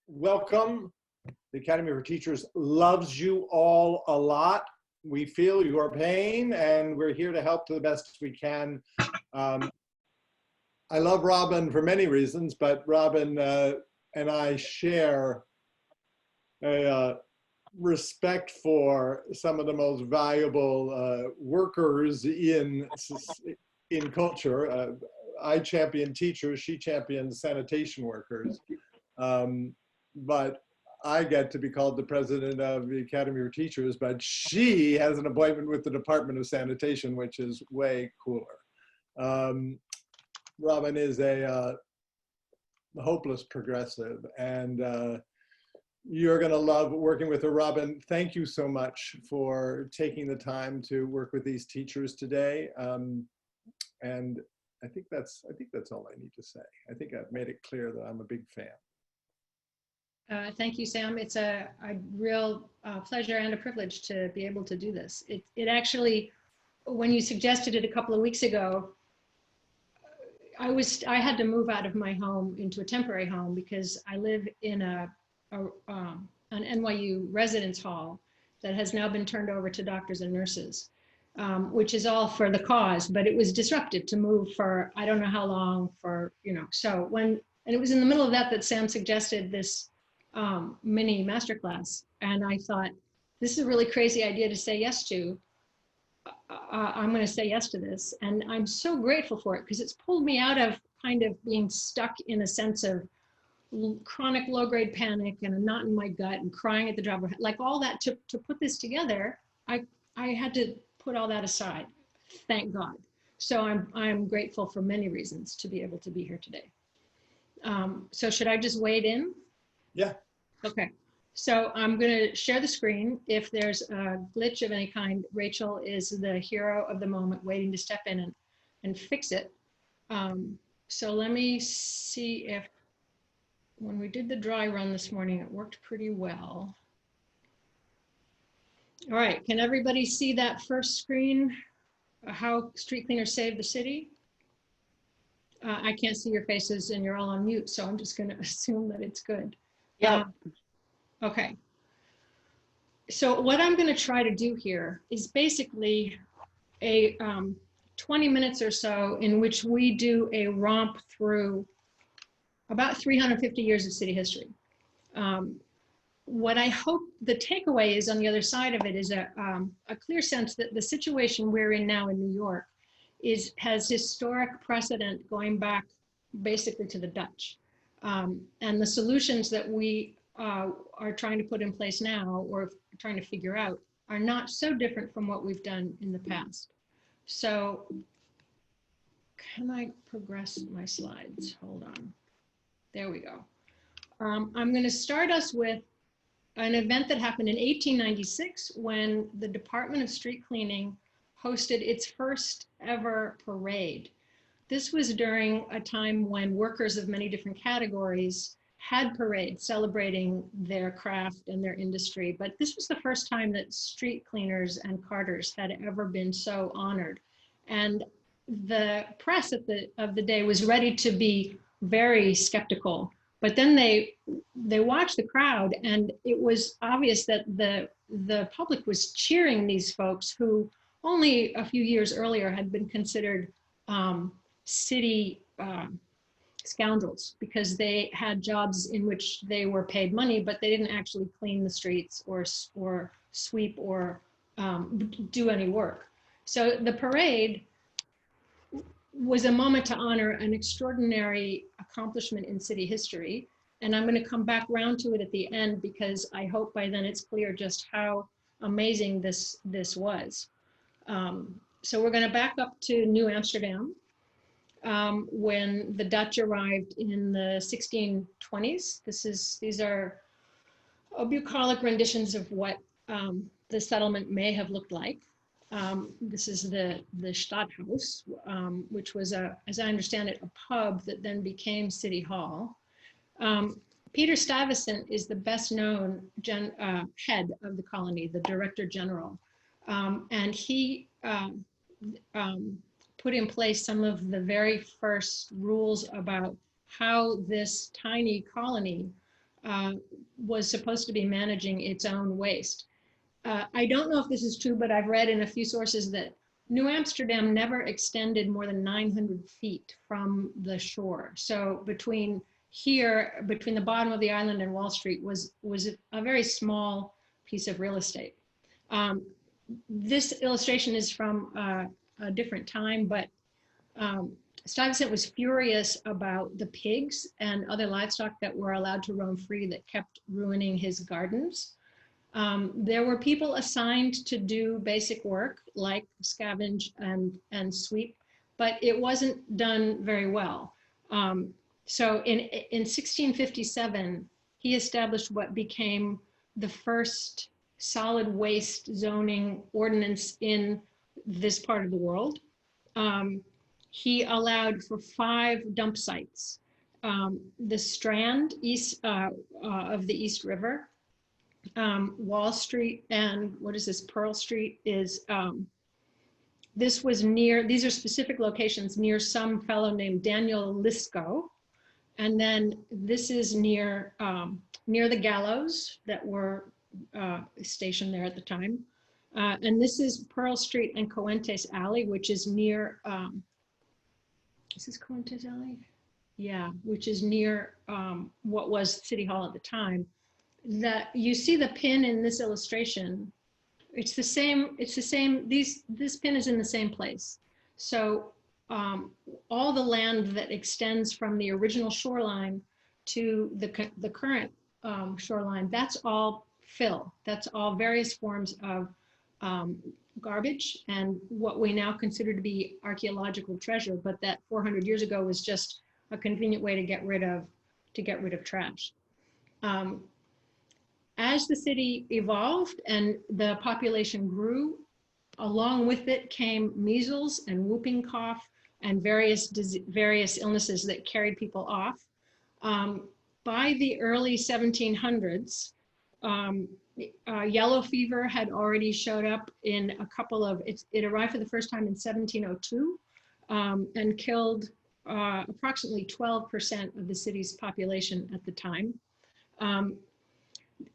welcome. The Academy for Teachers loves you all a lot. We feel your pain and we're here to help to the best we can. I love Robin for many reasons, but Robin and I share a respect for some of the most valuable workers in culture. I champion teachers, she champions sanitation workers. But I get to be called the president of the Academy for Teachers, but she has an appointment with the Department of Sanitation, which is way cooler. Robin is a hopeless progressive, and you're gonna love working with her. Robin, thank you so much for taking the time to work with these teachers today. And I think that's all I need to say. I think I've made it clear that I'm a big fan. Thank you, Sam. It's a real pleasure and a privilege to be able to do this. It actually, when you suggested it a couple of weeks ago, I had to move out of my home into a temporary home because I live in an NYU residence hall that has now been turned over to doctors and nurses, which is all for the cause, but it was disruptive to move for, I don't know how long so and it was in the middle of that Sam suggested this mini masterclass. And I thought, this is a really crazy idea to say yes to. I'm going to say yes to this. And I'm so grateful for it because it's pulled me out of kind of being stuck in a sense of chronic low-grade panic and a knot in my gut and crying at the drop of like all that to put this together. I had to put all that aside, thank God. So I'm grateful for many reasons to be able to be here today. So should I just wade in? Yeah. Okay. So I'm going to share the screen. If there's a glitch of any kind, Rachel is the hero of the moment waiting to step in and fix it. So let me see if, when we did the dry run this morning, it worked pretty well. All right, can everybody see that first screen? How street cleaners save the city? I can't see your faces and you're all on mute, so I'm just going to assume that it's good. Yeah. Okay. So what I'm going to try to do here is basically a 20 minutes or so in which we do a romp through about 350 years of city history. What I hope the takeaway is on the other side of it is a clear sense that the situation we're in now in New York has historic precedent going back basically to the Dutch. And the solutions that we are trying to put in place now or trying to figure out are not so different from what we've done in the past. So can I progress my slides? Hold on. There we go. I'm going to start us with an event that happened in 1896 when the Department of Street Cleaning hosted its first ever parade. This was during a time when workers of many different categories had parades celebrating their craft and their industry, but this was the first time that street cleaners and carters had ever been so honored. And the press of the day was ready to be very skeptical, but then they watched the crowd and it was obvious that the public was cheering these folks who only a few years earlier had been considered city scoundrels because they had jobs in which they were paid money, but they didn't actually clean the streets or sweep or do any work. So the parade was a moment to honor an extraordinary accomplishment in city history. And I'm going to come back around to it at the end because I hope by then it's clear just how amazing this was. So we're going to back up to New Amsterdam. When the Dutch arrived in the 1620s. These are bucolic renditions of what the settlement may have looked like. This is the Stadhuis, which was, as I understand it, a pub that then became City Hall. Peter Stuyvesant is the best known head of the colony, the Director General. And he put in place some of the very first rules about how this tiny colony was supposed to be managing its own waste. I don't know if this is true, but I've read in a few sources that New Amsterdam never extended more than 900 feet from the shore. So between here, between the bottom of the island and Wall Street was a very small piece of real estate. This illustration is from a different time, but Stuyvesant was furious about the pigs and other livestock that were allowed to roam free that kept ruining his gardens. There were people assigned to do basic work like scavenge and sweep, but it wasn't done very well. So in 1657, he established what became the first solid waste zoning ordinance in this part of the world. He allowed for 5 dump sites. The Strand east of the East River, Wall Street, and what is this, Pearl Street is, this was near, these are specific locations near some fellow named Daniel Lisco. And then this is near, near the gallows that were stationed there at the time. And this is Pearl Street and Coentes Alley, which is near, is this Coentes Alley? Yeah, which is near what was City Hall at the time. That you see the pin in this illustration, it's the same, this pin is in the same place. So all the land that extends from the original shoreline to the current shoreline, that's all fill. That's all various forms of garbage and what we now consider to be archaeological treasure, but that 400 years ago was just a convenient way to get rid of trash. As the city evolved and the population grew, along with it came measles and whooping cough and various illnesses that carried people off. By the early 1700s, yellow fever had already showed up in a couple of, it arrived for the first time in 1702 and killed approximately 12% of the city's population at the time.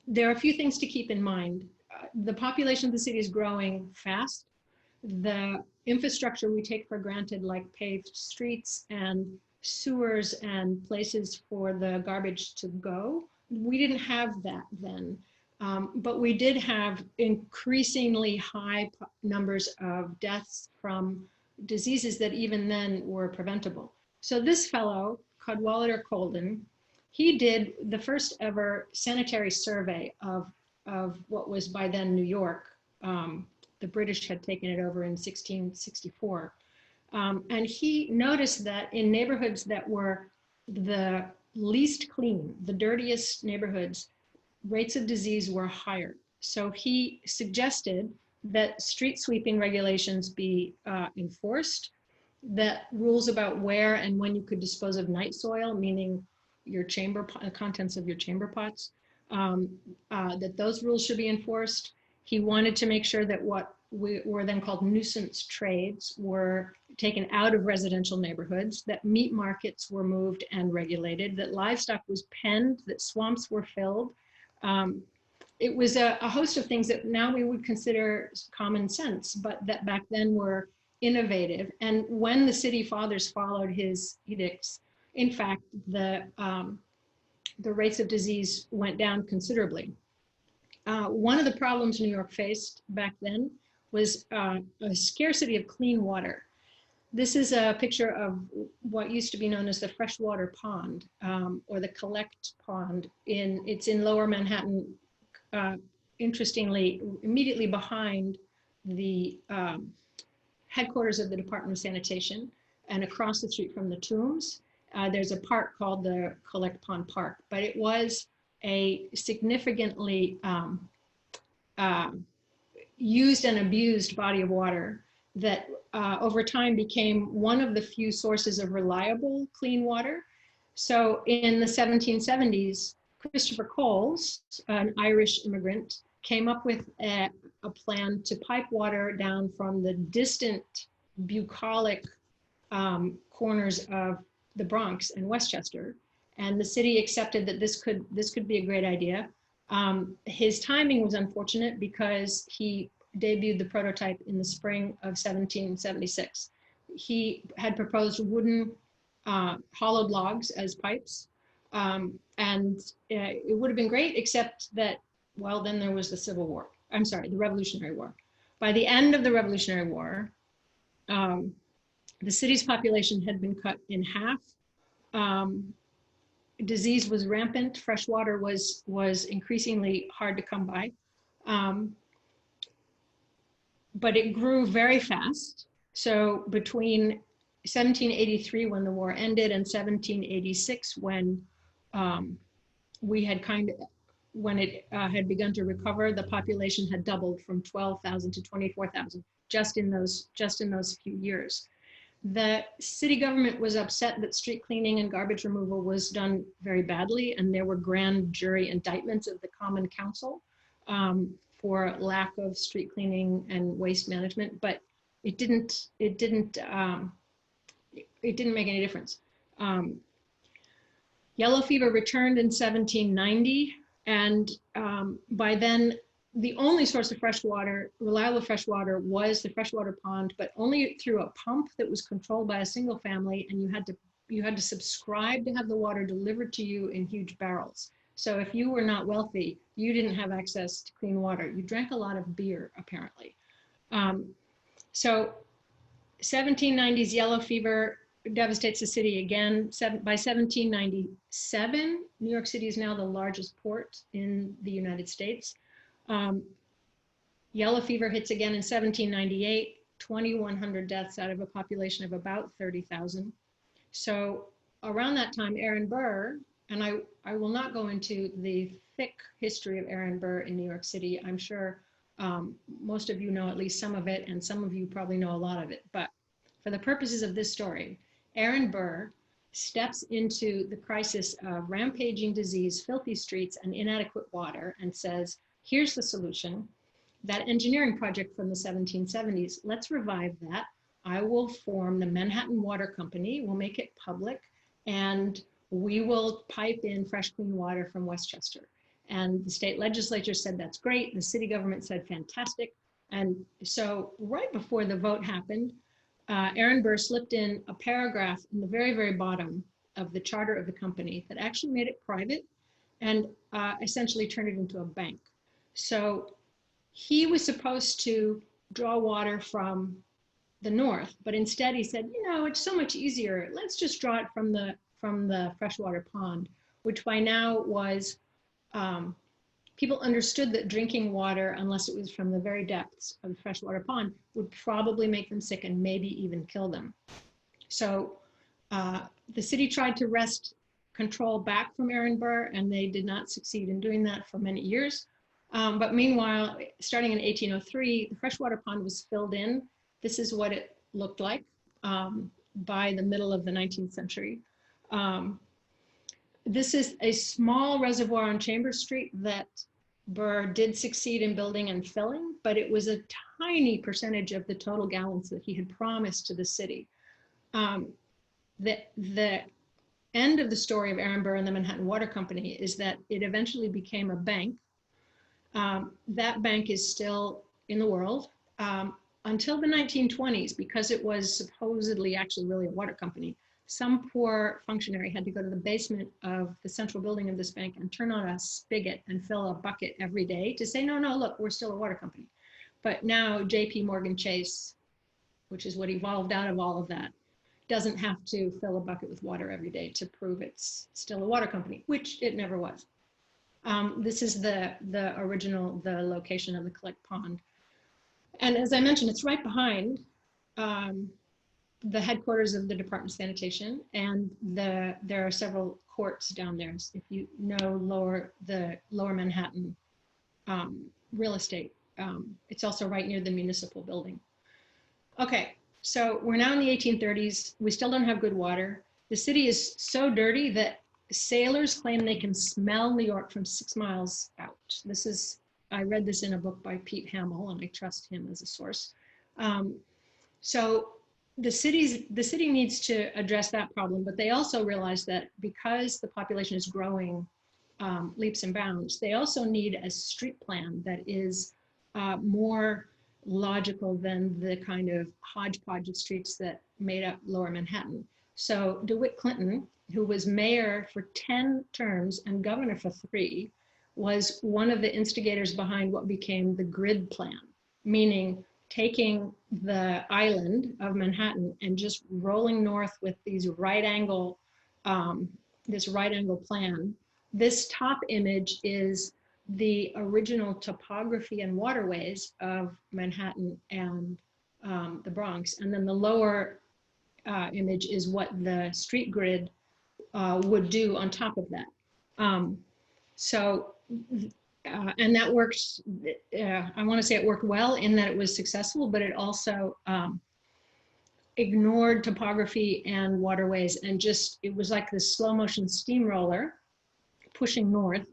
There are a few things to keep in mind. The population of the city is growing fast. The infrastructure we take for granted, like paved streets and sewers and places for the garbage to go, we didn't have that then. But we did have increasingly high numbers of deaths from diseases that even then were preventable. So this fellow, Cadwallader Colden, he did the first ever sanitary survey of what was by then New York. The British had taken it over in 1664. And he noticed that in neighborhoods that were the least clean, the dirtiest neighborhoods, rates of disease were higher. So he suggested that street sweeping regulations be enforced, that rules about where and when you could dispose of night soil, meaning your contents of your chamber pots, that those rules should be enforced. He wanted to make sure that what were then called nuisance trades were taken out of residential neighborhoods, that meat markets were moved and regulated, that livestock was penned, that swamps were filled. It was a host of things that now we would consider common sense, but that back then were innovative. And when the city fathers followed his edicts, in fact, the rates of disease went down considerably. One of the problems New York faced back then was a scarcity of clean water. This is a picture of what used to be known as the Freshwater Pond, or the Collect Pond. It's in Lower Manhattan, interestingly, immediately behind the headquarters of the Department of Sanitation and across the street from the Tombs. There's a park called the Collect Pond Park, but it was a significantly used and abused body of water that over time became one of the few sources of reliable clean water. So in the 1770s, Christopher Coles, an Irish immigrant, came up with a plan to pipe water down from the distant bucolic corners of the Bronx and Westchester and the city accepted that this could be a great idea. His timing was unfortunate because he debuted the prototype in the spring of 1776. He had proposed wooden hollowed logs as pipes, and it would have been great, except that, well, then there was the Civil War. I'm sorry, the Revolutionary War. By the end of the Revolutionary War, the city's population had been cut in half. Disease was rampant. Fresh water was increasingly hard to come by. But it grew very fast. So between 1783, when the war ended, and 1786, when we had when it had begun to recover, the population had doubled from 12,000 to 24,000 just in those few years. The city government was upset that street cleaning and garbage removal was done very badly, and there were grand jury indictments of the Common Council for lack of street cleaning and waste management, but it didn't make any difference. Yellow fever returned in 1790, and by then the only source of fresh water, reliable fresh water, was the freshwater pond, but only through a pump that was controlled by a single family, and you had to subscribe to have the water delivered to you in huge barrels. So if you were not wealthy, you didn't have access to clean water. You drank a lot of beer, apparently. So 1790s yellow fever devastates the city again. By 1797, New York City is now the largest port in the United States. Yellow fever hits again in 1798, 2,100 deaths out of a population of about 30,000. So around that time, Aaron Burr, and I will not go into the thick history of Aaron Burr in New York City. I'm sure most of you know at least some of it, and some of you probably know a lot of it. But for the purposes of this story, Aaron Burr steps into the crisis of rampaging disease, filthy streets, and inadequate water and says, here's the solution. That engineering project from the 1770s, let's revive that. I will form the Manhattan Water Company, we'll make it public, and we will pipe in fresh, clean water from Westchester. And the state legislature said, that's great. The city government said, fantastic. And so right before the vote happened, Aaron Burr slipped in a paragraph in the very, very bottom of the charter of the company that actually made it private and essentially turned it into a bank. So he was supposed to draw water from the north, but instead he said, you know, it's so much easier. Let's just draw it from the freshwater pond, which by now was, people understood that drinking water, unless it was from the very depths of the freshwater pond, would probably make them sick and maybe even kill them. So the city tried to wrest control back from Aaron Burr, and they did not succeed in doing that for many years. But meanwhile, starting in 1803, the freshwater pond was filled in. This is what it looked like by the middle of the 19th century. This is a small reservoir on Chambers Street that Burr did succeed in building and filling, but it was a tiny percentage of the total gallons that he had promised to the city. The end of the story of Aaron Burr and the Manhattan Water Company is that it eventually became a bank. That bank is still in the world until the 1920s, because it was supposedly actually really a water company. Some poor functionary had to go to the basement of the central building of this bank and turn on a spigot and fill a bucket every day to say, no, no, look, we're still a water company. But now JP Morgan Chase, which is what evolved out of all of that, doesn't have to fill a bucket with water every day to prove it's still a water company, which it never was. This is the location of the Collect Pond. And as I mentioned, it's right behind the headquarters of the Department of Sanitation, and there are several courts down there. If you know the lower Manhattan real estate, it's also right near the municipal building. Okay, so we're now in the 1830s. We still don't have good water. The city is so dirty that sailors claim they can smell New York from 6 miles out. I read this in a book by Pete Hamill, and I trust him as a source. So the city needs to address that problem, but they also realize that because the population is growing leaps and bounds, they also need a street plan that is more logical than the kind of hodgepodge of streets that made up Lower Manhattan. So DeWitt Clinton, who was mayor for 10 terms and governor for 3, was one of the instigators behind what became the grid plan, meaning taking the island of Manhattan and just rolling north with these this right angle plan. This top image is the original topography and waterways of Manhattan and the Bronx. And then the lower image is what the street grid would do on top of that. And that worked, I want to say it worked well in that it was successful, but it also ignored topography and waterways, and just, it was like this slow motion steamroller pushing north.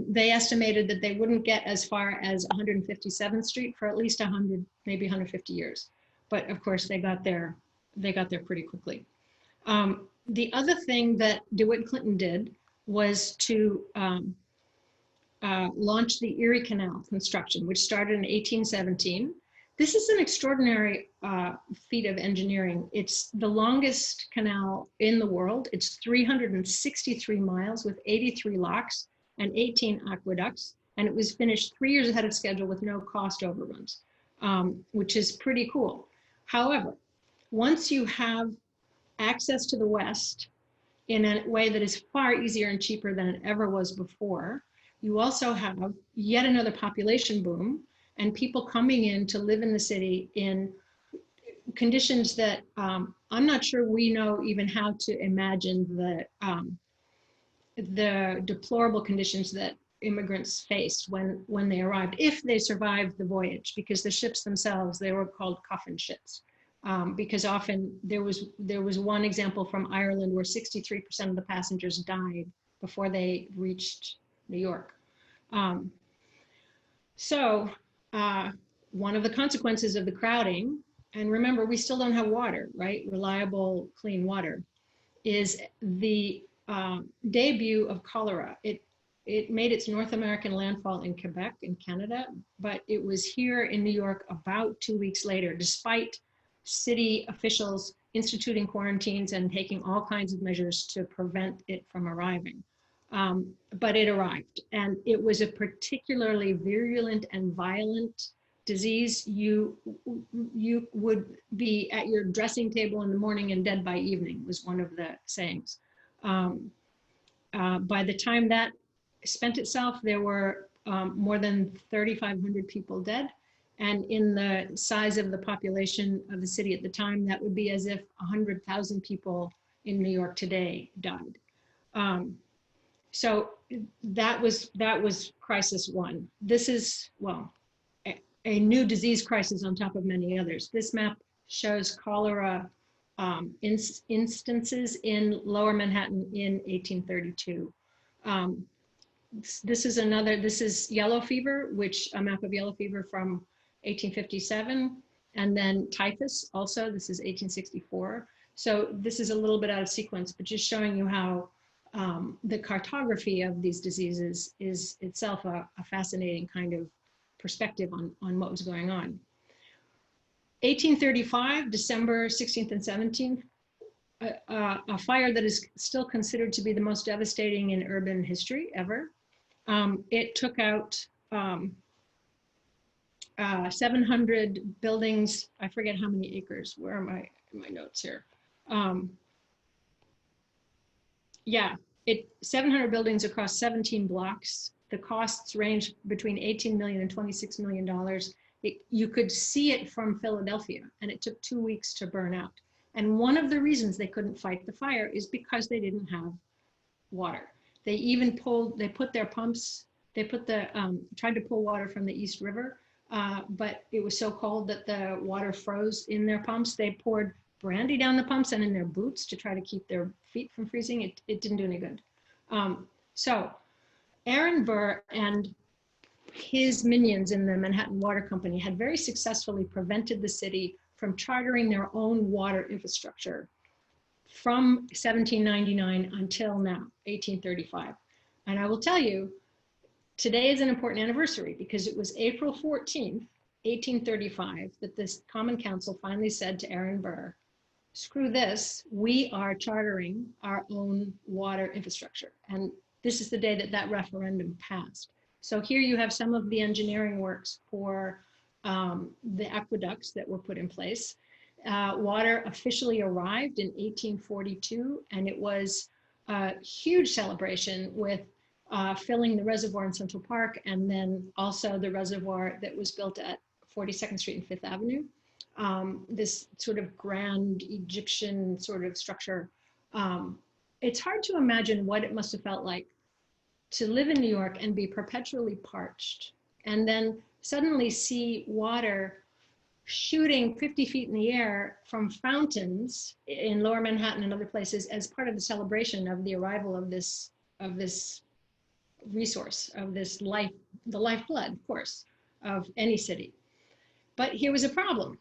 They estimated that they wouldn't get as far as 157th Street for at least 100, maybe 150 years. But of course they got there pretty quickly. The other thing that DeWitt Clinton did was to launch the Erie Canal construction, which started in 1817. This is an extraordinary feat of engineering. It's the longest canal in the world. It's 363 miles with 83 locks and 18 aqueducts. And it was finished 3 years ahead of schedule with no cost overruns, which is pretty cool. However, once you have access to the West in a way that is far easier and cheaper than it ever was before, you also have yet another population boom and people coming in to live in the city in conditions that I'm not sure we know even how to imagine the deplorable conditions that immigrants faced when they arrived, if they survived the voyage, because the ships themselves, they were called coffin ships. Because often there was one example from Ireland where 63% of the passengers died before they reached New York. One of the consequences of the crowding, and remember, we still don't have water, right? Reliable, clean water, is the debut of cholera. It made its North American landfall in Quebec in Canada, but it was here in New York about 2 weeks later, despite city officials instituting quarantines and taking all kinds of measures to prevent it from arriving. But it arrived, and it was a particularly virulent and violent disease. You would be at your dressing table in the morning and dead by evening, was one of the sayings. By the time that spent itself, there were more than 3,500 people dead. And in the size of the population of the city at the time, that would be as if 100,000 people in New York today died. So that was crisis one. This is, well, a new disease crisis on top of many others. This map shows cholera instances in Lower Manhattan in 1832. This is yellow fever, a map of yellow fever from 1857, and then typhus also, this is 1864. So this is a little bit out of sequence, but just showing you how the cartography of these diseases is itself a fascinating kind of perspective on what was going on. 1835, December 16th and 17th, a fire that is still considered to be the most devastating in urban history ever. It took out 700 buildings. I forget how many acres. Where are my notes here? 700 buildings across 17 blocks. The costs range between $18 million and $26 million. You could see it from Philadelphia, and it took 2 weeks to burn out. And one of the reasons they couldn't fight the fire is because they didn't have water. They even put their pumps, tried to pull water from the East River, but it was so cold that the water froze in their pumps. They poured brandy down the pumps and in their boots to try to keep their feet from freezing. It didn't do any good. So Aaron Burr and his minions in the Manhattan Water Company had very successfully prevented the city from chartering their own water infrastructure from 1799 until now, 1835. And I will tell you, today is an important anniversary because it was April 14th, 1835, that this Common Council finally said to Aaron Burr, screw this, we are chartering our own water infrastructure. And this is the day that that referendum passed. So here you have some of the engineering works for the aqueducts that were put in place. Water officially arrived in 1842, and it was a huge celebration with filling the reservoir in Central Park, and then also the reservoir that was built at 42nd Street and Fifth Avenue. This sort of grand Egyptian sort of structure. It's hard to imagine what it must have felt like to live in New York and be perpetually parched, and then suddenly see water shooting 50 feet in the air from fountains in Lower Manhattan and other places as part of the celebration of the arrival of this resource, of this life, the lifeblood, of course, of any city. But here was a problem.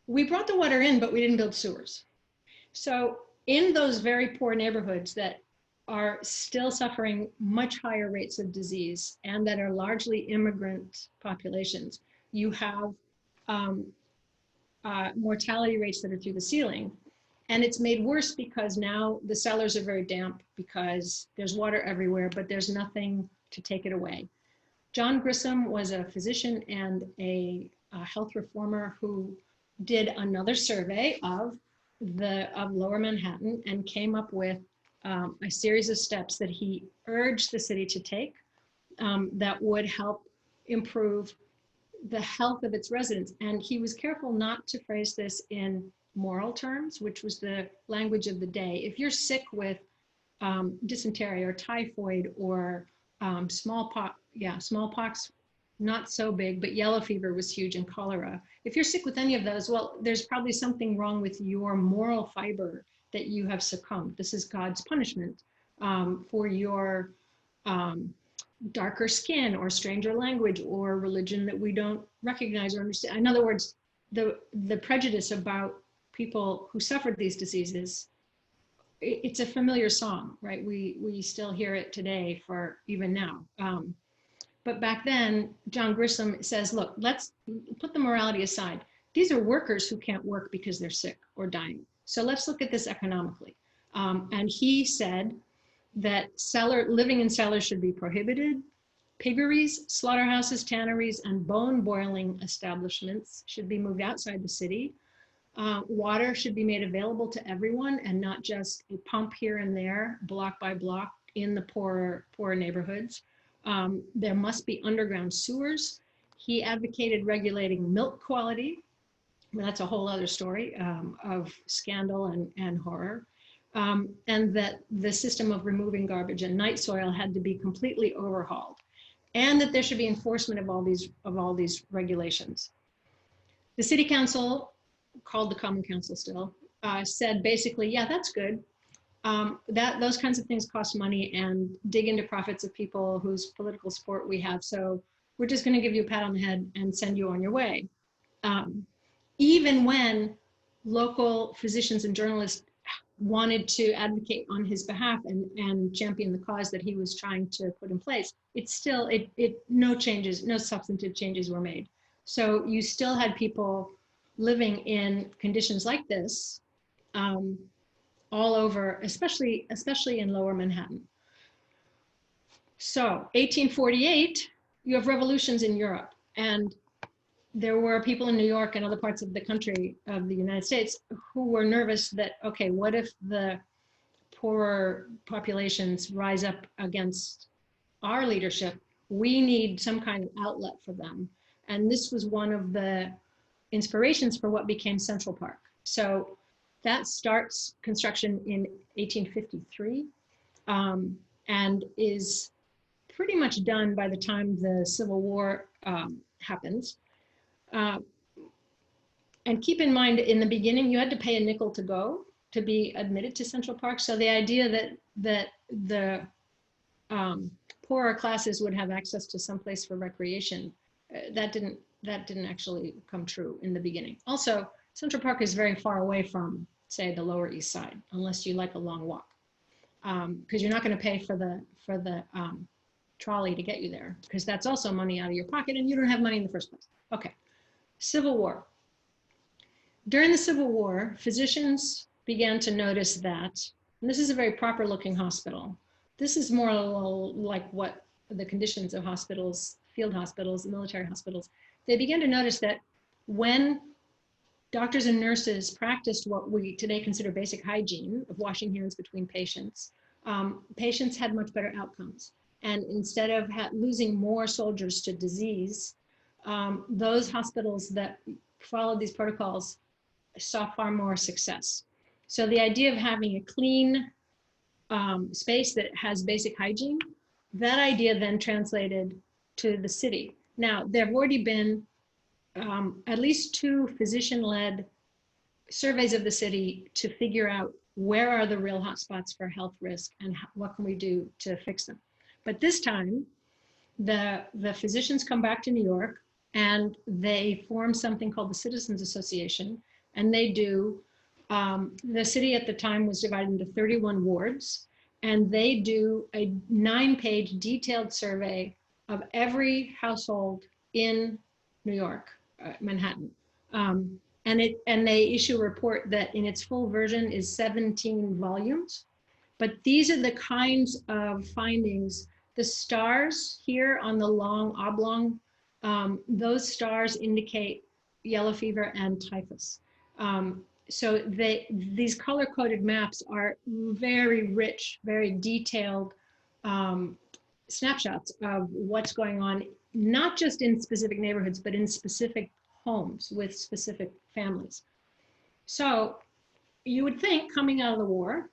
We brought the water in, but we didn't build sewers. So in those very poor neighborhoods that are still suffering much higher rates of disease and that are largely immigrant populations, you have mortality rates that are through the ceiling. And it's made worse because now the cellars are very damp because there's water everywhere, but there's nothing to take it away. John Grissom was a physician and a health reformer who did another survey of Lower Manhattan and came up with a series of steps that he urged the city to take that would help improve the health of its residents. And he was careful not to phrase this in moral terms, which was the language of the day. If you're sick with dysentery or typhoid or smallpox, not so big, but yellow fever was huge, and cholera. If you're sick with any of those, well, there's probably something wrong with your moral fiber that you have succumbed. This is God's punishment for your darker skin or stranger language or religion that we don't recognize or understand. In other words, the prejudice about people who suffered these diseases, it's a familiar song, right? We still hear it today for even now. But back then, John Grissom says, look, let's put the morality aside. These are workers who can't work because they're sick or dying. So let's look at this economically. And he said that living in cellars should be prohibited. Piggeries, slaughterhouses, tanneries, and bone boiling establishments should be moved outside the city. Water should be made available to everyone and not just a pump here and there, block by block in the poorer neighborhoods. There must be underground sewers. He advocated regulating milk quality. Well, that's a whole other story of scandal and horror. And that the system of removing garbage and night soil had to be completely overhauled, and that there should be enforcement of all these regulations. The city council, called the Common Council still, said basically, yeah, that's good. Those kinds of things cost money and dig into profits of people whose political support we have. So we're just going to give you a pat on the head and send you on your way. Even when local physicians and journalists wanted to advocate on his behalf and champion the cause that he was trying to put in place, no substantive changes were made. So you still had people living in conditions like this all over, especially in Lower Manhattan. So 1848, you have revolutions in Europe, and there were people in New York and other parts of the country of the United States who were nervous that, okay, what if the poorer populations rise up against our leadership? We need some kind of outlet for them. And this was one of the inspirations for what became Central Park. So that starts construction in 1853 and is pretty much done by the time the Civil War happens. And keep in mind, in the beginning, you had to pay a nickel to be admitted to Central Park. So the idea that the poorer classes would have access to some place for recreation, that didn't that didn't actually come true in the beginning. Also, Central Park is very far away from, say, the Lower East Side, unless you like a long walk, because you're not going to pay for the trolley to get you there, because that's also money out of your pocket, and you don't have money in the first place. Okay, Civil War. During the Civil War, physicians began to notice that, and this is a very proper looking hospital. This is more like what the conditions of hospitals, field hospitals, military hospitals. They began to notice that when doctors and nurses practiced what we today consider basic hygiene of washing hands between patients, patients had much better outcomes. And instead of losing more soldiers to disease, those hospitals that followed these protocols saw far more success. So the idea of having a clean space that has basic hygiene, that idea then translated to the city. Now, there have already been at least 2 physician-led surveys of the city to figure out where are the real hotspots for health risk and what can we do to fix them. But this time, the physicians come back to New York and they form something called the Citizens Association, and they do, the city at the time was divided into 31 wards, and they do a 9-page detailed survey of every household in New York, Manhattan. And they issue a report that in its full version is 17 volumes. But these are the kinds of findings. The stars here on the long oblong, those stars indicate yellow fever and typhus. So these color-coded maps are very rich, very detailed snapshots of what's going on, not just in specific neighborhoods, but in specific homes with specific families. So you would think, coming out of the war,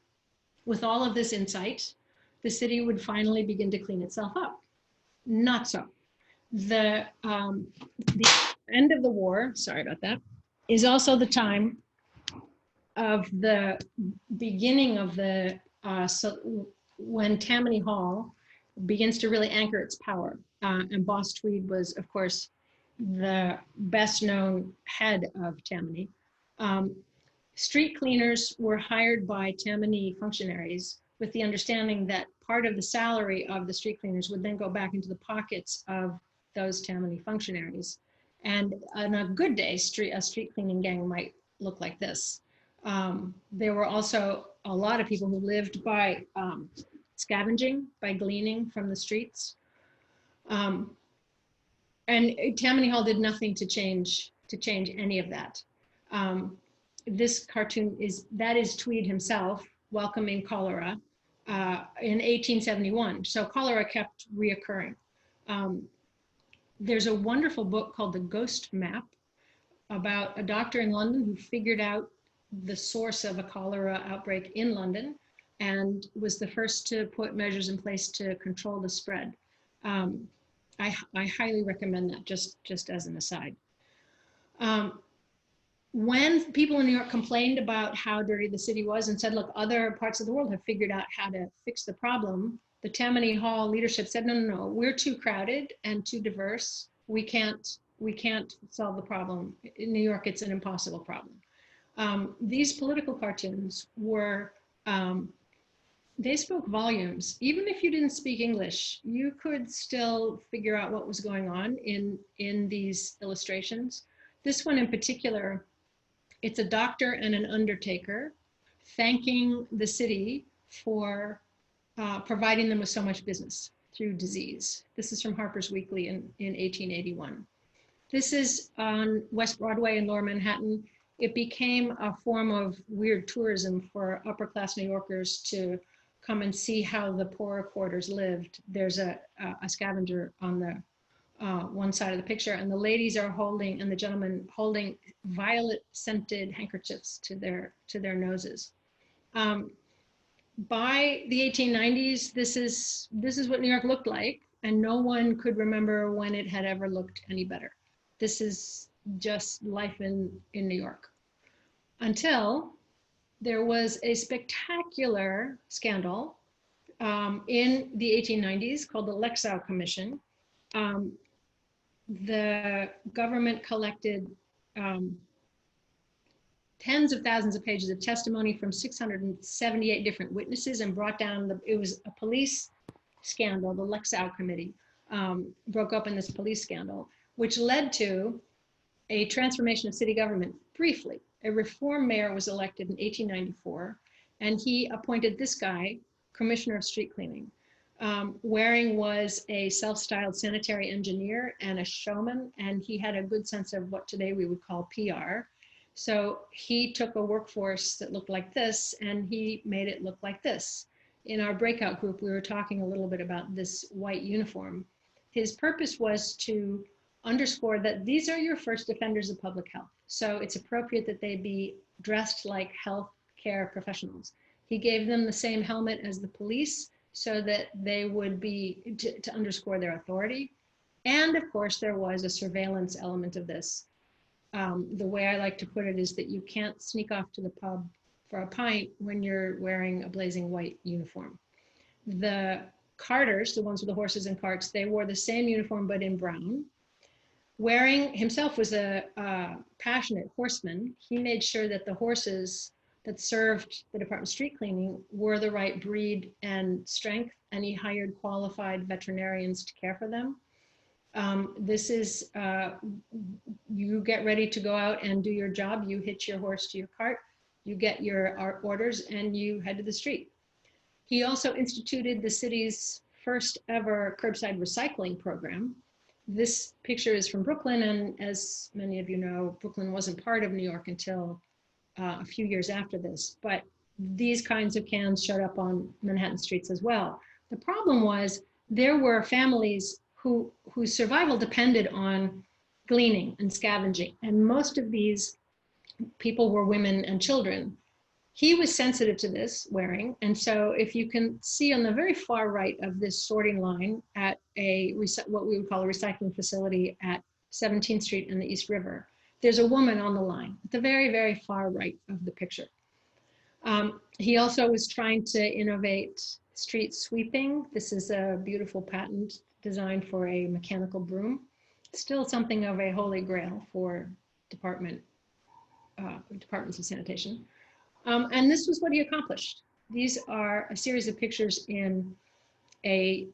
with all of this insight, the city would finally begin to clean itself up. Not so. The end of the war, sorry about that, is also the time of the beginning of the, when Tammany Hall begins to really anchor its power. And Boss Tweed was, of course, the best known head of Tammany. Street cleaners were hired by Tammany functionaries with the understanding that part of the salary of the street cleaners would then go back into the pockets of those Tammany functionaries. And on a good day, a street cleaning gang might look like this. There were also a lot of people who lived by scavenging, by gleaning from the streets. And Tammany Hall did nothing to change any of that. This cartoon is Tweed himself welcoming cholera in 1871. So cholera kept reoccurring. There's a wonderful book called The Ghost Map about a doctor in London who figured out the source of a cholera outbreak in London and was the first to put measures in place to control the spread. I highly recommend that, just as an aside. When people in New York complained about how dirty the city was and said, look, other parts of the world have figured out how to fix the problem, the Tammany Hall leadership said, no, we're too crowded and too diverse. We can't solve the problem. In New York, it's an impossible problem. These political cartoons were, they spoke volumes. Even if you didn't speak English, you could still figure out what was going on in these illustrations. This one in particular, it's a doctor and an undertaker thanking the city for providing them with so much business through disease. This is from Harper's Weekly in 1881. This is on West Broadway in Lower Manhattan. It became a form of weird tourism for upper class New Yorkers to come and see how the poorer quarters lived. There's a scavenger on the one side of the picture, and the ladies are holding, and the gentlemen holding violet scented handkerchiefs to their noses. By the 1890s, this is what New York looked like, and no one could remember when it had ever looked any better. This is just life in New York. Until there was a spectacular scandal in the 1890s called the Lexow Commission. the government collected tens of thousands of pages of testimony from 678 different witnesses and brought down it was a police scandal. The Lexow Committee broke up in this police scandal, which led to a transformation of city government. Briefly, a reform mayor was elected in 1894, and he appointed this guy commissioner of street cleaning. Waring was a self-styled sanitary engineer and a showman, and he had a good sense of what today we would call PR. So he took a workforce that looked like this, and he made it look like this. In our breakout group, we were talking a little bit about this white uniform. His purpose was to underscore that these are your first defenders of public health. So it's appropriate that they be dressed like health care professionals. He gave them the same helmet as the police so that they would be, to underscore their authority. And of course, there was a surveillance element of this. The way I like to put it is that you can't sneak off to the pub for a pint when you're wearing a blazing white uniform. The carters, the ones with the horses and carts, they wore the same uniform but in brown. Waring himself was a passionate horseman. He made sure that the horses that served the Department of Street Cleaning were the right breed and strength, and he hired qualified veterinarians to care for them. This is, you get ready to go out and do your job, you hitch your horse to your cart, you get your orders, and you head to the street. He also instituted the city's first ever curbside recycling program. This picture is from Brooklyn, and as many of you know, Brooklyn wasn't part of New York until a few years after this, but these kinds of cans showed up on Manhattan streets as well. The problem was there were families whose survival depended on gleaning and scavenging, and most of these people were women and children. He was sensitive to this, Waring, and so if you can see on the very far right of this sorting line at what we would call a recycling facility at 17th Street and the East River, there's a woman on the line at the very, very far right of the picture. He also was trying to innovate street sweeping. This is a beautiful patent designed for a mechanical broom. Still something of a holy grail for departments of sanitation. And this was what he accomplished. These are a series of pictures in an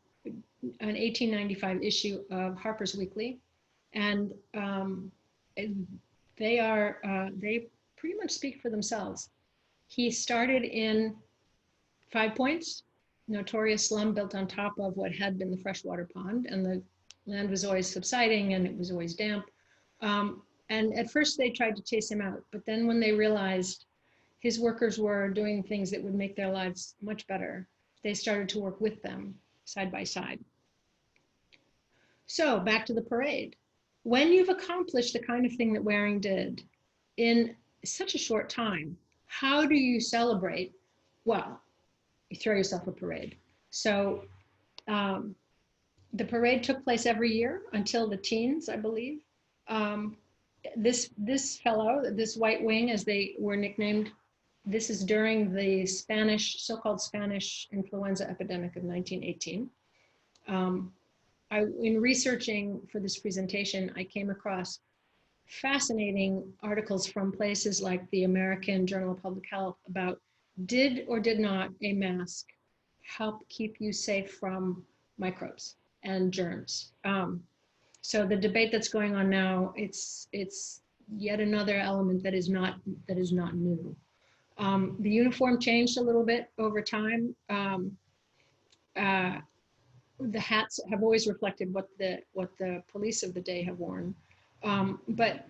1895 issue of Harper's Weekly. And they pretty much speak for themselves. He started in 5 Points, notorious slum built on top of what had been the Freshwater Pond, and the land was always subsiding and it was always damp. And at first they tried to chase him out, but then when they realized his workers were doing things that would make their lives much better, they started to work with them side by side. So back to the parade. When you've accomplished the kind of thing that Waring did in such a short time, how do you celebrate? Well, you throw yourself a parade. So the parade took place every year until the teens, I believe. This fellow, this white wing, as they were nicknamed, this is during the so-called Spanish influenza epidemic of 1918. In researching for this presentation, I came across fascinating articles from places like the American Journal of Public Health about did or did not a mask help keep you safe from microbes and germs. So the debate that's going on now, it's yet another element that is not new. The uniform changed a little bit over time. The hats have always reflected what the police of the day have worn. But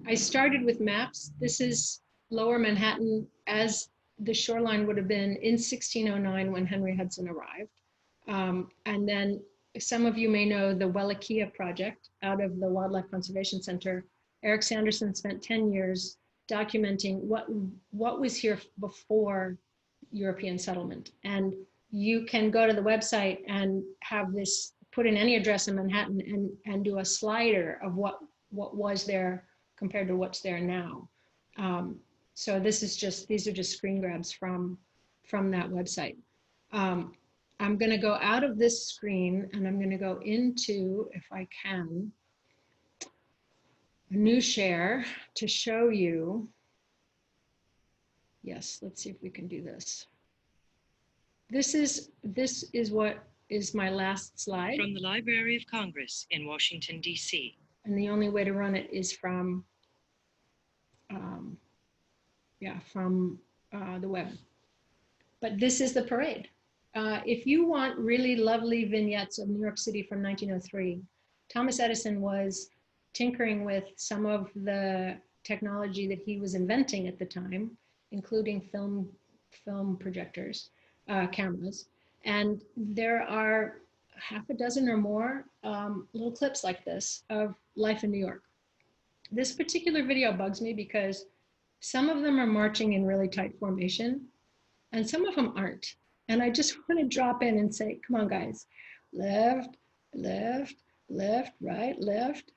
I started with maps. This is Lower Manhattan as the shoreline would have been in 1609 when Henry Hudson arrived. And then some of you may know the Wallachia project out of the Wildlife Conservation Center. Eric Sanderson spent 10 years documenting what was here before European settlement. And you can go to the website and have this, put in any address in Manhattan and do a slider of what was there compared to what's there now. So these are just screen grabs from that website. I'm gonna go out of this screen and I'm gonna go into, if I can, a new share to show you. Yes, let's see if we can do this. This is what is my last slide. From the Library of Congress in Washington, D.C. And the only way to run it is from, the web. But this is the parade. If you want really lovely vignettes of New York City from 1903, Thomas Edison was tinkering with some of the technology that he was inventing at the time, including film projectors, cameras. And there are half a dozen or more little clips like this of life in New York. This particular video bugs me because some of them are marching in really tight formation and some of them aren't. And I just want to drop in and say, come on guys, left, left, left, right, left.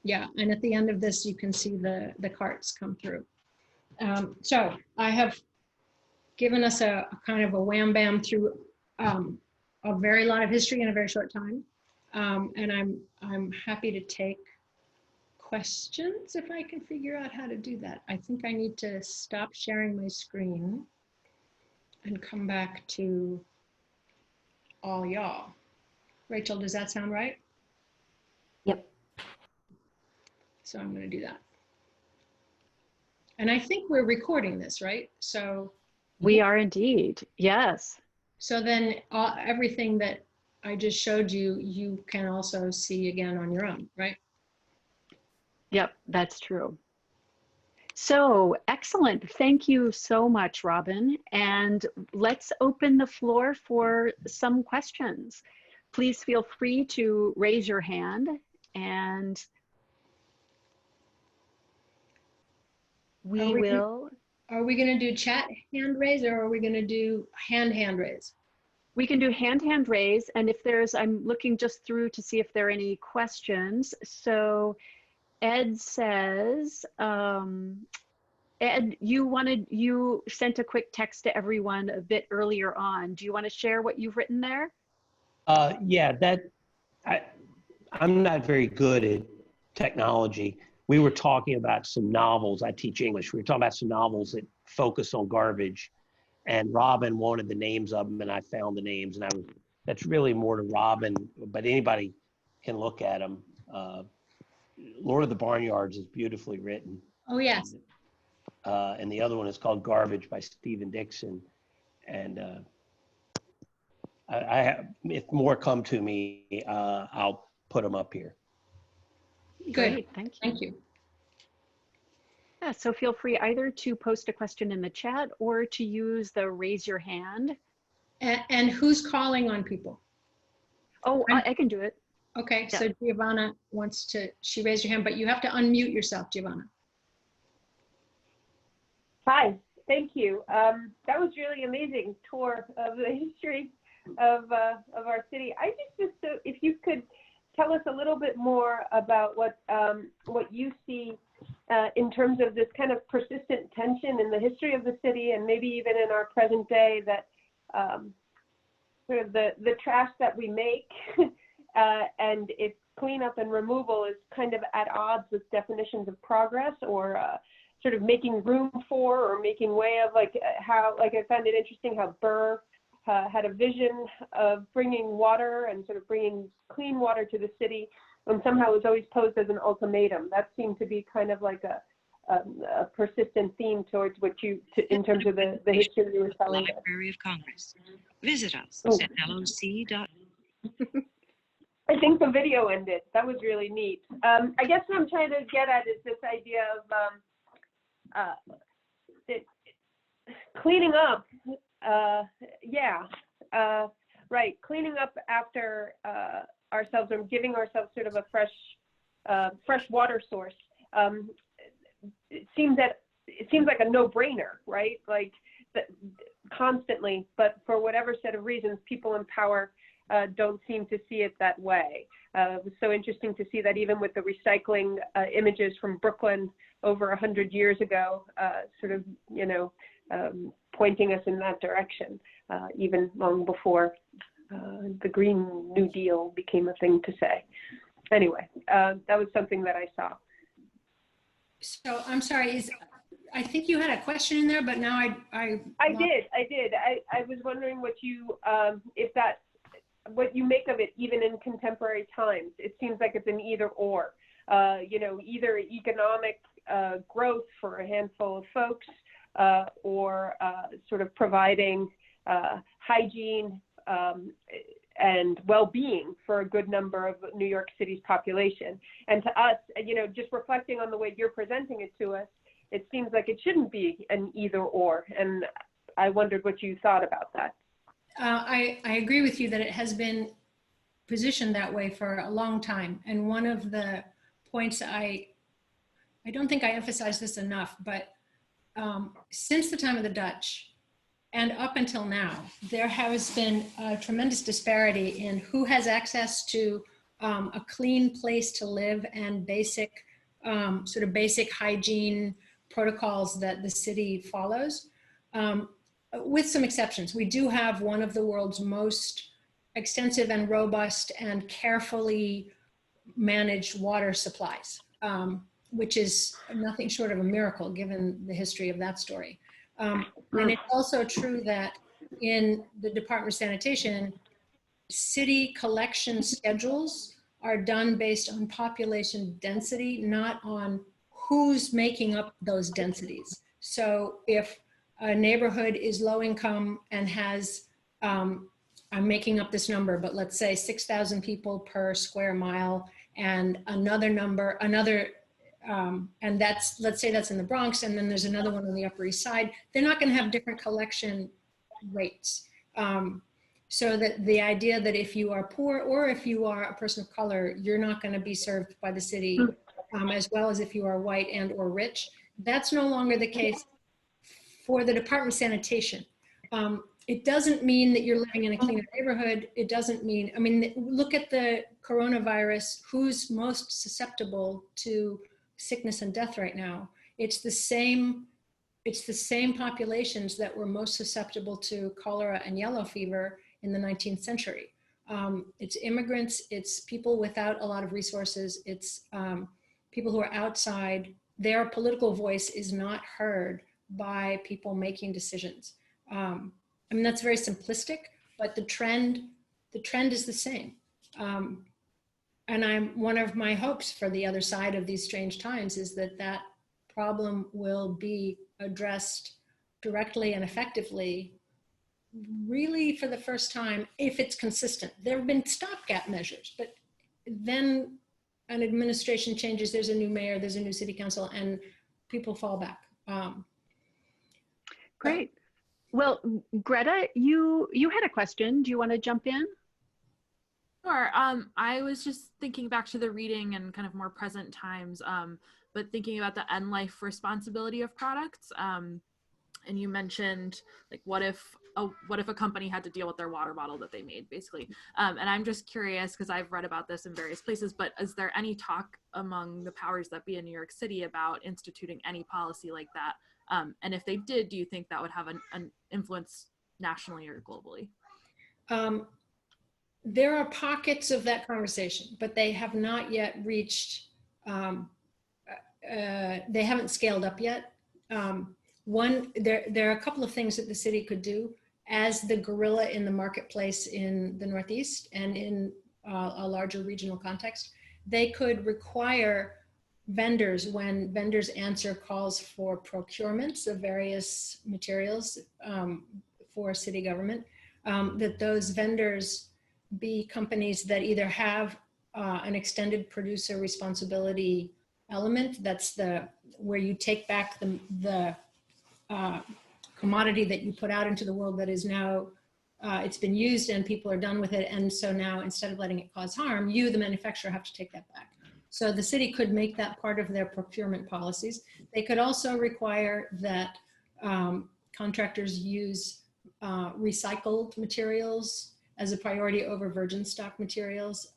Yeah, and at the end of this, you can see the carts come through. So I have given us a kind of a wham bam through a very lot of history in a very short time. And I'm happy to take questions if I can figure out how to do that. I think I need to stop sharing my screen and come back to all y'all. Rachel, does that sound right? Yep. So I'm going to do that. And I think we're recording this, right? So we are indeed, yes. So then everything that I just showed you, you can also see again on your own, right? Yep, that's true. So excellent. Thank you so much, Robin. And let's open the floor for some questions. Please feel free to raise your hand and we will. Are we going to do chat hand raise or are we going to do hand raise? We can do hand raise. And if there's, I'm looking just through to see if there are any questions. So Ed says, Ed, you sent a quick text to everyone a bit earlier on. Do you want to share what you've written there? Yeah, I'm not very good at technology. We were talking about some novels. I teach English. We were talking about some novels that focus on garbage, and Robin wanted the names of them, and I found the names, and that's really more to Robin, but anybody can look at them. Lord of the Barnyards is beautifully written. Oh, yes. And the other one is called Garbage by Stephen Dixon. And if more come to me, I'll put them up here. Good. Great, thank you. Thank you. Yeah, so feel free either to post a question in the chat or to use the raise your hand. And who's calling on people? Oh, I can do it. Okay, Yeah. so Giovanna wants to, she raised your hand, but you have to unmute yourself, Giovanna. Hi, thank you. That was really amazing tour of the history of our city. I just so if you could tell us a little bit more about what you see in terms of this kind of persistent tension in the history of the city and maybe even in our present day, that sort of the trash that we make and its cleanup and removal is kind of at odds with definitions of progress or sort of making room for or making way of, like how, like I found it interesting how Burr had a vision of bringing water and sort of bringing clean water to the city, and somehow it was always posed as an ultimatum. That seemed to be kind of like a persistent theme towards what you, in terms of the history you were telling us. Library of Congress. Visit us at loc. I think the video ended. That was really neat. I guess what I'm trying to get at is this idea of cleaning up. Right. Cleaning up after ourselves, or giving ourselves sort of a fresh water source. It seems like a no-brainer, right? Like constantly, but for whatever set of reasons, people in power don't seem to see it that way. It was so interesting to see that even with the recycling images from Brooklyn over 100 years ago, sort of, pointing us in that direction, even long before the Green New Deal became a thing to say. Anyway, that was something that I saw. So I'm sorry, I think you had a question in there, but now I did. I was wondering what you, if that's what you make of it, even in contemporary times. It seems like it's an either or, you know, either economic growth for a handful of folks or sort of providing hygiene and well-being for a good number of New York City's population. And to us, you know, just reflecting on the way you're presenting it to us, it seems like it shouldn't be an either or. And I wondered what you thought about that. I agree with you that it has been positioned that way for a long time. And one of the points I don't think I emphasize this enough, but since the time of the Dutch and up until now, there has been a tremendous disparity in who has access to a clean place to live and basic, sort of basic hygiene protocols that the city follows, with some exceptions. We do have one of the world's most extensive and robust and carefully managed water supplies, which is nothing short of a miracle given the history of that story. And it's also true that in the Department of Sanitation, city collection schedules are done based on population density, not on who's making up those densities. So if a neighborhood is low income and has, I'm making up this number, but let's say 6,000 people per square mile, and another number, and that's, let's say that's in the Bronx, and then there's another one on the Upper East Side, they're not gonna have different collection rates. So that the idea that if you are poor or if you are a person of color, you're not gonna be served by the city as well as if you are white and or rich, that's no longer the case for the Department of Sanitation. It doesn't mean that you're living in a cleaner neighborhood. It doesn't mean, I mean, look at the coronavirus, who's most susceptible to sickness and death right now. It's the same populations that were most susceptible to cholera and yellow fever in the 19th century. It's immigrants, it's people without a lot of resources, it's people who are outside. Their political voice is not heard by people making decisions. I mean, that's very simplistic, but the trend is the same. And one of my hopes for the other side of these strange times is that that problem will be addressed directly and effectively, really for the first time, if it's consistent. There have been stopgap measures, but then an administration changes, there's a new mayor, there's a new city council, and people fall back. Great. Well, Greta, you had a question. Do you want to jump in? Sure. I was just thinking back to the reading and kind of more present times, but thinking about the end life responsibility of products. And you mentioned, like, what if a company had to deal with their water bottle that they made, basically. And I'm just curious, because I've read about this in various places, but is there any talk among the powers that be in New York City about instituting any policy like that? And if they did, do you think that would have an influence nationally or globally? There are pockets of that conversation, but they have not yet reached, they haven't scaled up yet. There are a couple of things that the city could do as the gorilla in the marketplace in the Northeast and in a larger regional context. They could require vendors, when vendors answer calls for procurements of various materials for city government, that those vendors be companies that either have an extended producer responsibility element, that's where you take back the commodity that you put out into the world that is now, it's been used and people are done with it, and so now instead of letting it cause harm, you, the manufacturer, have to take that back. So the city could make that part of their procurement policies. They could also require that contractors use recycled materials as a priority over virgin stock materials.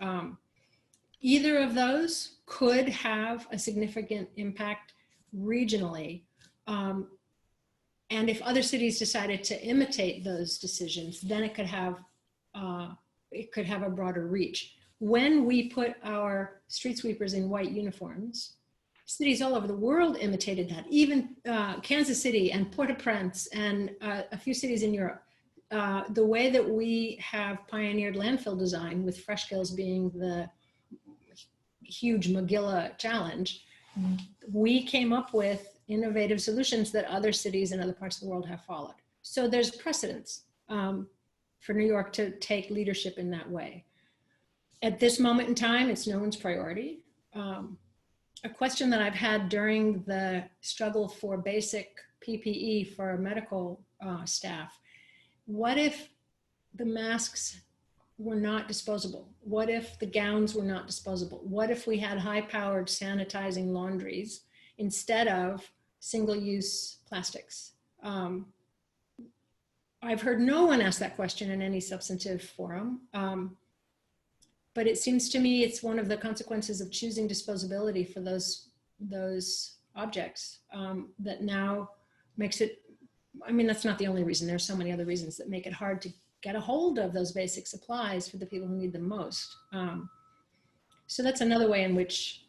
Either of those could have a significant impact regionally. And if other cities decided to imitate those decisions, then it could have a broader reach. When we put our street sweepers in white uniforms, cities all over the world imitated that. Even Kansas City and Port-au-Prince and a few cities in Europe. The way that we have pioneered landfill design, with Freshkills being the huge Magilla challenge, we came up with innovative solutions that other cities in other parts of the world have followed. So there's precedence for New York to take leadership in that way. At this moment in time, it's no one's priority. A question that I've had during the struggle for basic PPE for medical staff: what if the masks were not disposable? What if the gowns were not disposable? What if we had high-powered sanitizing laundries instead of single-use plastics? I've heard no one ask that question in any substantive forum, but it seems to me it's one of the consequences of choosing disposability for those objects that now makes it, I mean, that's not the only reason. There's so many other reasons that make it hard to get a hold of those basic supplies for the people who need them most. So that's another way in which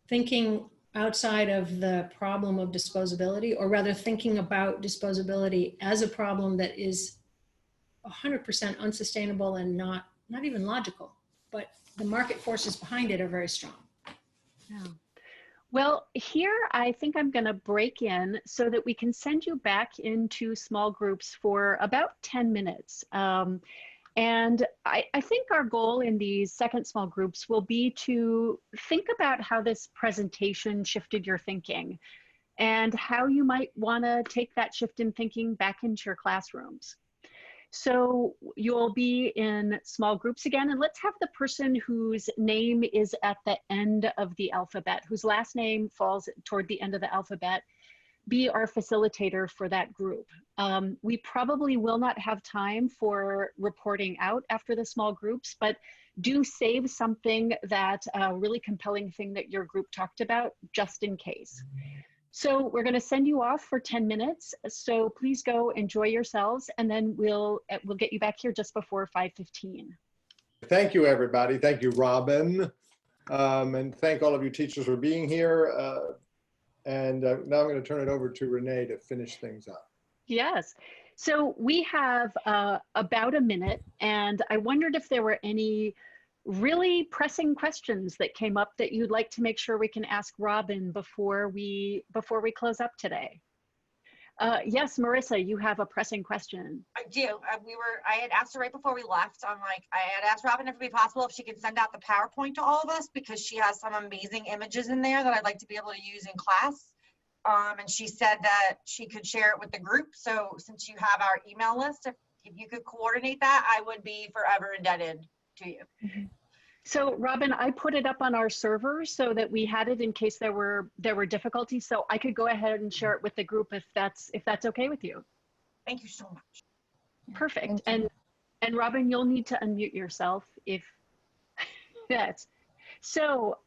thinking outside of the problem of disposability, or rather thinking about disposability as a problem that is 100% unsustainable and not even logical, but the market forces behind it are very strong. Yeah. Well, here I think I'm going to break in so that we can send you back into small groups for about 10 minutes. And I think our goal in these second small groups will be to think about how this presentation shifted your thinking and how you might want to take that shift in thinking back into your classrooms. So you'll be in small groups again, and let's have the person whose name is at the end of the alphabet, whose last name falls toward the end of the alphabet, be our facilitator for that group. We probably will not have time for reporting out after the small groups, but do save something that really compelling thing that your group talked about, just in case. So we're going to send you off for 10 minutes. So please go enjoy yourselves, and then we'll get you back here just before 5:15. Thank you, everybody. Thank you, Robin. And thank all of you teachers for being here. And now I'm going to turn it over to Renee to finish things up. Yes. So we have about a minute, and I wondered if there were any really pressing questions that came up that you'd like to make sure we can ask Robin before we close up today. Yes, Marissa, you have a pressing question. I do. I had asked her right before we left. I had asked Robin if it would be possible if she could send out the PowerPoint to all of us, because she has some amazing images in there that I'd like to be able to use in class. And she said that she could share it with the group. So since you have our email list, if you could coordinate that, I would be forever indebted to you. Mm-hmm. So Robin, I put it up on our server so that we had it in case there were difficulties. So I could go ahead and share it with the group if that's okay with you. Thank you so much. Perfect. And Robin, you'll need to unmute yourself if that's so.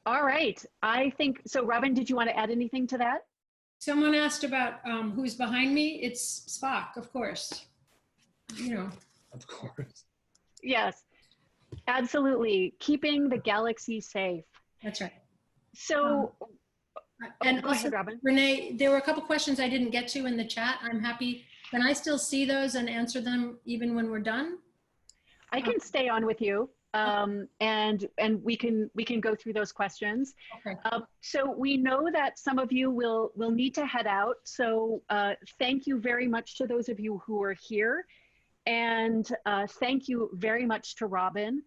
All right. I think so. Robin, did you want to add anything to that? Someone asked about who's behind me. It's Spock, of course. You know. Of course. Yes. Absolutely. Keeping the galaxy safe. That's right. So, and go also, ahead, Robin. Renee, there were a couple questions I didn't get to in the chat. I'm happy. Can I still see those and answer them even when we're done? I can stay on with you, and we can go through those questions. Okay. So we know that some of you will need to head out. So thank you very much to those of you who are here. And thank you very much to Robin.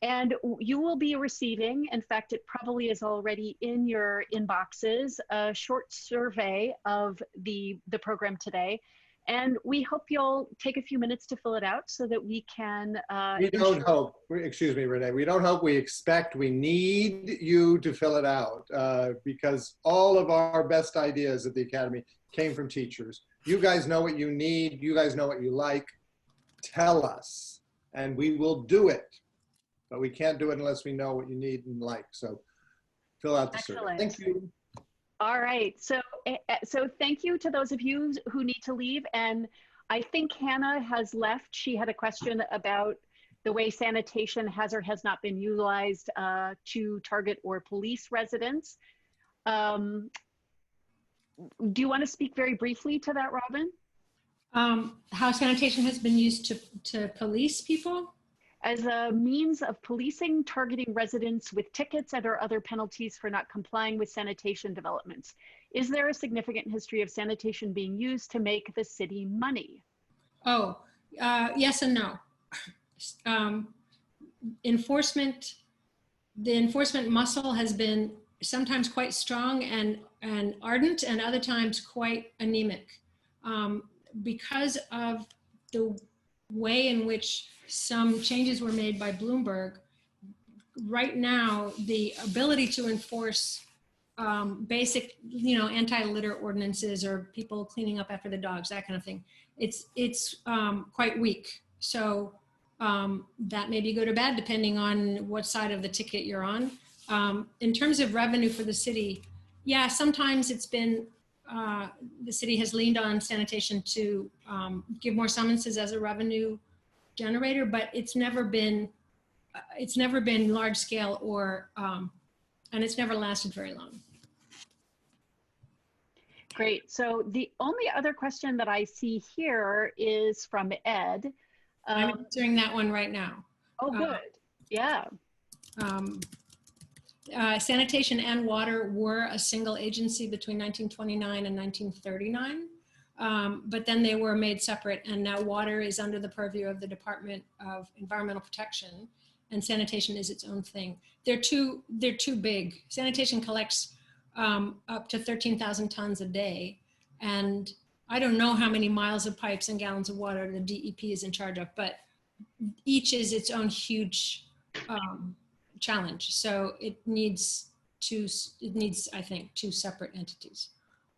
And you will be receiving, in fact, it probably is already in your inboxes, a short survey of the program today. And we hope you'll take a few minutes to fill it out so that we can. We don't hope, excuse me, Renee, we don't hope, we expect, we need you to fill it out because all of our best ideas at the Academy came from teachers. You guys know what you need, you guys know what you like. Tell us and we will do it, but we can't do it unless we know what you need and like. So fill out the survey. Thank you. All right, so thank you to those of you who need to leave. And I think Hannah has left. She had a question about the way sanitation has or has not been utilized to target or police residents. Do you want to speak very briefly to that, Robin? How sanitation has been used to police people? As a means of policing, targeting residents with tickets and or other penalties for not complying with sanitation developments. Is there a significant history of sanitation being used to make the city money? Oh, yes and no. The enforcement muscle has been sometimes quite strong and ardent, and other times quite anemic. Because of the way in which some changes were made by Bloomberg, right now, the ability to enforce basic, anti-litter ordinances or people cleaning up after the dogs, that kind of thing, it's quite weak. So that may be good or bad, depending on what side of the ticket you're on. In terms of revenue for the city, yeah, sometimes it's been, the city has leaned on sanitation to give more summonses as a revenue generator, but it's never been large scale or, and it's never lasted very long. Great. So the only other question that I see here is from Ed. I'm answering that one right now. Oh, good. Yeah. Sanitation and water were a single agency between 1929 and 1939, but then they were made separate, and now water is under the purview of the Department of Environmental Protection, and sanitation is its own thing. They're too big. Sanitation collects up to 13,000 tons a day, and I don't know how many miles of pipes and gallons of water the DEP is in charge of, but each is its own huge challenge. So it needs, I think, two separate entities.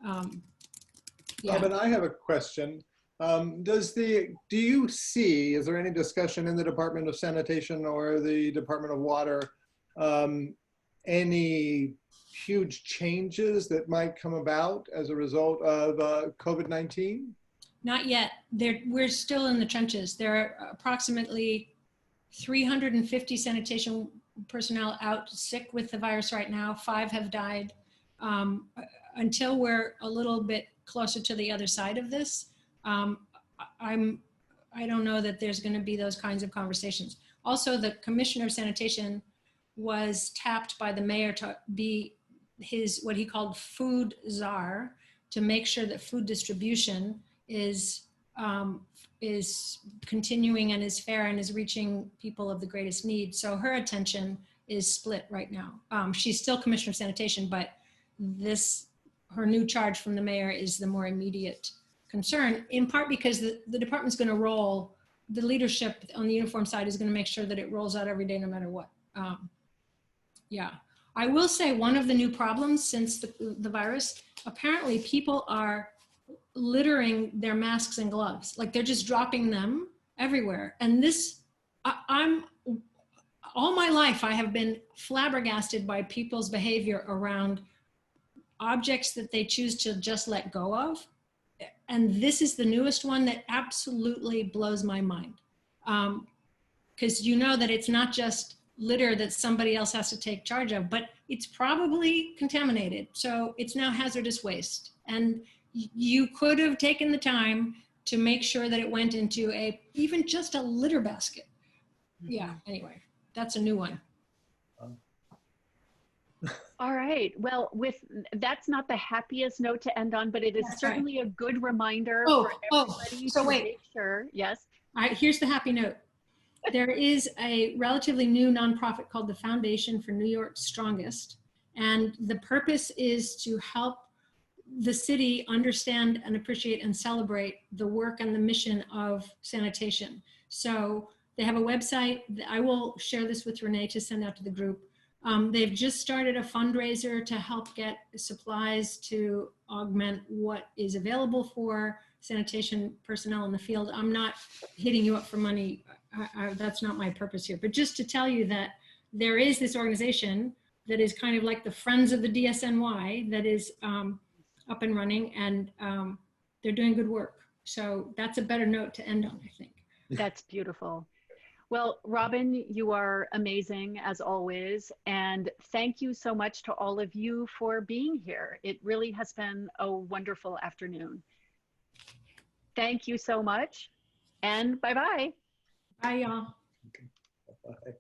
Yeah. Robin, I have a question. Do you see, is there any discussion in the Department of Sanitation or the Department of Water, any huge changes that might come about as a result of COVID-19? Not yet. We're still in the trenches. There are approximately 350 sanitation personnel out sick with the virus right now. 5 have died. Until we're a little bit closer to the other side of this, I don't know that there's going to be those kinds of conversations. Also, the Commissioner of Sanitation was tapped by the mayor to be what he called food czar, to make sure that food distribution is continuing and is fair and is reaching people of the greatest need. So her attention is split right now. She's still Commissioner of Sanitation, but her new charge from the mayor is the more immediate concern, in part because the department's going to roll, the leadership on the uniform side is going to make sure that it rolls out every day no matter what. Yeah. I will say one of the new problems since the virus, apparently people are littering their masks and gloves. Like they're just dropping them everywhere. And all my life, I have been flabbergasted by people's behavior around objects that they choose to just let go of. And this is the newest one that absolutely blows my mind. Because you know that it's not just litter that somebody else has to take charge of, but it's probably contaminated. So it's now hazardous waste. And you could have taken the time to make sure that it went into even just a litter basket. Yeah, anyway, that's a new one. All right. Well, that's not the happiest note to end on, but it is certainly a good reminder for everybody to make sure. Yes. All right, here's the happy note. There is a relatively new nonprofit called the Foundation for New York's Strongest. And the purpose is to help the city understand and appreciate and celebrate the work and the mission of sanitation. So they have a website. I will share this with Renee to send out to the group. They've just started a fundraiser to help get supplies to augment what is available for sanitation personnel in the field. I'm not hitting you up for money. That's not my purpose here, but just to tell you that there is this organization that is kind of like the Friends of the DSNY that is up and running, and they're doing good work. So that's a better note to end on, I think. That's beautiful. Well, Robin, you are amazing as always. And thank you so much to all of you for being here. It really has been a wonderful afternoon. Thank you so much, and bye-bye. Bye, y'all. Bye.